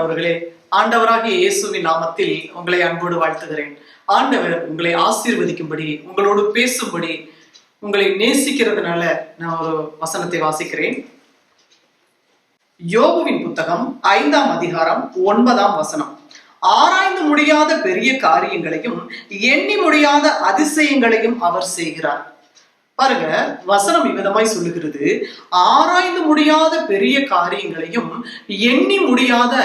பிரியமானவர்களே, ஆண்டவராகிய இயேசுவின் நாமத்தில் உங்களை அன்போடு வாழ்த்துகிறேன். ஆண்டவர் உங்களை ஆசீர்வதிக்கும்படி, உங்களோடு பேசும்படி, உங்களை நேசிக்கிறதுனால நான் ஒரு வசனத்தை வாசிக்கிறேன். யோபுவின் புத்தகம் 5ஆம் அதிகாரம் 9ஆம் வசனம். ஆராய்ந்து முடியாத பெரிய காரியங்களையும் எண்ணி முடியாத அதிசயங்களையும் அவர் செய்கிறார். பாருங்க, வசனம் இவ்விதமாய் சொல்லுகிறது, ஆராய்ந்து முடியாத பெரிய காரியங்களையும் எண்ணி முடியாத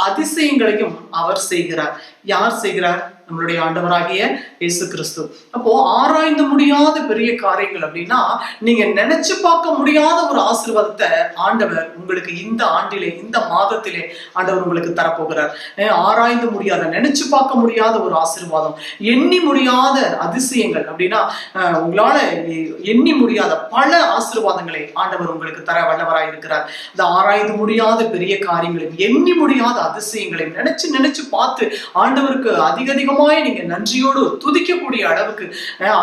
அதிசயங்களையும் அவர் செய்கிறார். யார் செய்கிறார்? நம்மளுடைய ஆண்டவராகிய இயேசு கிறிஸ்து. அப்போ ஆராய்ந்து முடியாத பெரிய காரியங்கள் அப்படின்னா, நீங்க நினைச்சு பார்க்க முடியாத ஒரு ஆசீர்வாதத்தை ஆண்டவர் உங்களுக்கு இந்த ஆண்டிலே, இந்த மாதத்திலே ஆண்டவர் உங்களுக்கு தரப்போகிறார். ஆராய்ந்து முடியாத, நினைச்சு பார்க்க முடியாத ஒரு ஆசீர்வாதம், எண்ணி முடியாத அதிசயங்கள் அப்படின்னா, உங்களால எண்ணி முடியாத பல ஆசீர்வாதங்களை ஆண்டவர் உங்களுக்கு தர வல்லவராய் இருக்கிறார். இந்த ஆராய்ந்து முடியாத பெரிய காரியங்களையும் எண்ணி முடியாத அதிசயங்களையும் நினைச்சு பார்த்து ஆண்டவருக்கு அதிகமாக நீங்க நன்றியோடு துதிக்கக்கூடிய அளவுக்கு,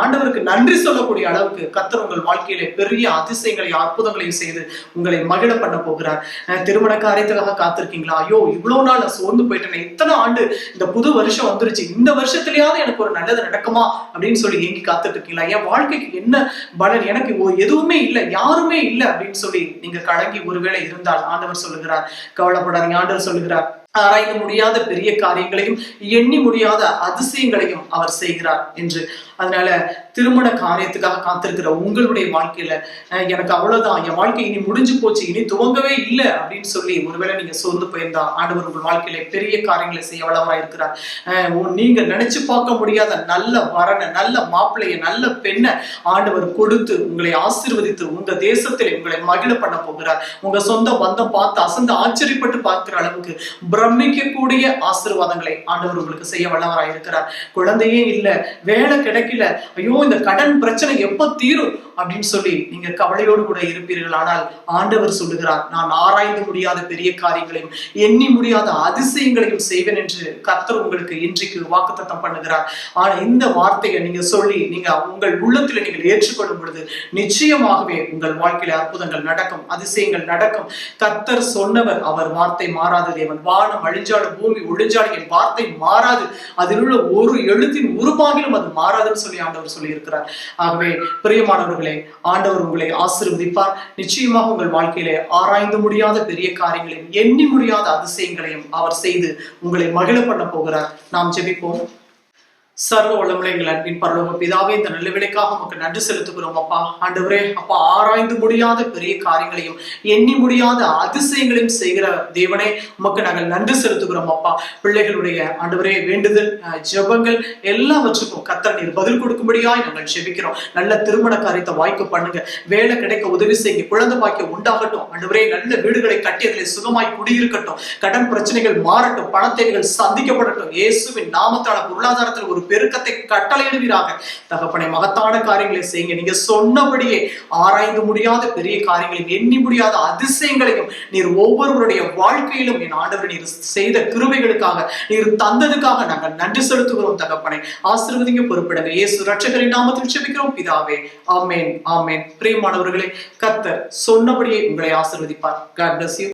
ஆண்டவருக்கு நன்றி சொல்லக்கூடிய அளவுக்கு கர்த்தர் உங்கள் வாழ்க்கையிலே பெரிய அதிசயங்களையும் அற்புதங்களையும் செய்து உங்களை மகிழ பண்ண போகிறார். திருமண காரியத்துக்காக காத்திருக்கீங்களா? ஐயோ, இவ்வளவு நாள் நான் சோர்ந்து போயிட்டேன், இத்தனை ஆண்டு, இந்த புது வருஷம் வந்துருச்சு, இந்த வருஷத்துலயாவது எனக்கு ஒரு நல்லது நடக்குமா அப்படின்னு சொல்லி ஏங்கி காத்துட்டு இருக்கீங்களா? என் வாழ்க்கைக்கு என்ன பலன், எனக்கு எதுவுமே இல்லை, யாருமே இல்லை அப்படின்னு சொல்லி நீங்க கலங்கி ஒருவேளை இருந்தால் ஆண்டவர் சொல்லுகிறார், கவலைப்படாதீங்க. ஆண்டவர் சொல்லுகிறார், ஆராய்ந்து முடியாத பெரிய காரியங்களையும் எண்ணி முடியாத அதிசயங்களையும் அவர் செய்கிறார் என்று. அதனால திருமண காரியத்துக்காக காத்திருக்கிற உங்களுடைய வாழ்க்கையில, எனக்கு அவ்வளவுதான், என் வாழ்க்கை இனி முடிஞ்சு போச்சு, இனி துவங்கவே இல்லை அப்படின்னு சொல்லி ஒருவேளை நீங்க சோர்ந்து போயிருந்தா, ஆண்டவர் உங்கள் வாழ்க்கையில பெரிய காரியங்களை செய்ய வல்லவராய் இருக்கிறார். நீங்க நினைச்சு பார்க்க முடியாத நல்ல வரனை, நல்ல மாப்பிள்ளைய, நல்ல பெண்ணை ஆண்டவர் கொடுத்து உங்களை ஆசீர்வதித்து உங்க தேசத்திலே உங்களை மகிழ பண்ண போகிறார். உங்க சொந்த பந்தம் பார்த்து அசந்து ஆச்சரியப்பட்டு பார்க்கிற அளவுக்கு பிரமிக்கக்கூடிய ஆசீர்வாதங்களை ஆண்டவர் உங்களுக்கு செய்ய வல்லவராய் இருக்கிறார். குழந்தையே இல்லை, வேலை கிடைக்கல, ஐயோ இந்த கடன் பிரச்சனை எப்ப தீரும் அப்படின்னு சொல்லி நீங்க கவலையோடு கூட இருப்பீர்கள். ஆனால் ஆண்டவர் சொல்லுகிறார், நான் ஆராய்ந்து முடியாத பெரிய காரியங்களையும் எண்ணி முடியாத அதிசயங்களையும் செய்வேன் என்று கர்த்தர் உங்களுக்கு இன்றைக்கு வாக்குத்தத்தம் பண்ணுகிறார். ஆனா இந்த வார்த்தையை நீங்க சொல்லி நீங்க உங்கள் உள்ளத்துல நீங்கள் ஏற்றுக்கொள்ளும் பொழுது நிச்சயமாகவே உங்கள் வாழ்க்கையில அற்புதங்கள் நடக்கும், அதிசயங்கள் நடக்கும். கர்த்தர் சொன்னவர், அவர் வார்த்தை மாறாத தேவன். வானம் அழிஞ்சாலும் பூமி ஒழிஞ்சாலும் என் வார்த்தை மாறாது, அதில் உள்ள ஒரு எழுத்தின் உருவாகிலும் அது மாறாதுன்னு சொல்லி ஆண்டவர் சொல்லி இருக்கிறார். ஆகவே பிரியமானவர்களே, ஆண்டவர் உங்களை ஆசீர்வதிப்பார். நிச்சயமாக உங்கள் வாழ்க்கையிலே ஆராய்ந்து முடியாத பெரிய காரியங்களையும் எண்ணி முடியாத அதிசயங்களையும் அவர் செய்து உங்களை மகிழ பண்ண போகிறார். நாம் ஜெபிப்போம். சர்வ வல்லமையுள்ள எங்கள் அன்பின் பரலோக பிதாவே, இந்த நல்ல வேளைக்காக உமக்கு நன்றி செலுத்துகிறோம் அப்பா. ஆண்டவரே, அப்பா, ஆராய்ந்து முடியாத பெரிய காரியங்களையும் எண்ணி முடியாத அதிசயங்களையும் செய்கிற தேவனே, உமக்கு நாங்கள் நன்றி செலுத்துகிறோம் அப்பா. பிள்ளைகளுடைய ஆண்டவரே வேண்டுதல், ஜெபங்கள் எல்லாவற்றுக்கும் கர்த்தர் நீர் பதில் கொடுக்கும்படியாய் நாங்கள் ஜெபிக்கிறோம். நல்ல திருமண காரியத்தை வாய்க்க பண்ணுங்க, வேலை கிடைக்க உதவி செய்யுங்க, குழந்தை பாக்கியம் உண்டாகட்டும் ஆண்டவரே, நல்ல வீடுகளை கட்டி அதில் சுகமாய் குடியிருக்கட்டும், கடன் பிரச்சனைகள் மாறட்டும், பண தேவைகள் சந்திக்கப்படட்டும். இயேசுவின் நாமத்தால பொருளாதாரத்தில் ஒரு பெருக்கத்தை கட்டளையிடுவீராக. தகப்பனை, மகத்தான காரியங்களை செய்யுங்க. நீங்க சொன்னபடியே ஆராய்ந்து முடியாத பெரிய காரியங்களையும் எண்ணி முடியாத அதிசயங்களையும் நீர் ஒவ்வொருவருடைய வாழ்க்கையிலும் என் ஆண்டவர் நீர் செய்த கிருபைகளுக்காக, நீர் தந்ததுக்காக நாங்கள் நன்றி செலுத்துகிறோம். தகப்பனை ஆசீர்வதிங்க, பொறுப்பிடுங்க. இயேசு ரட்சகரின் நாமத்தில் ஜெபிக்கிறோம் பிதாவே, ஆமென், ஆமென். பிரியமானவர்களே, கர்த்தர் சொன்னபடியே உங்களை ஆசீர்வதிப்பார். God bless you.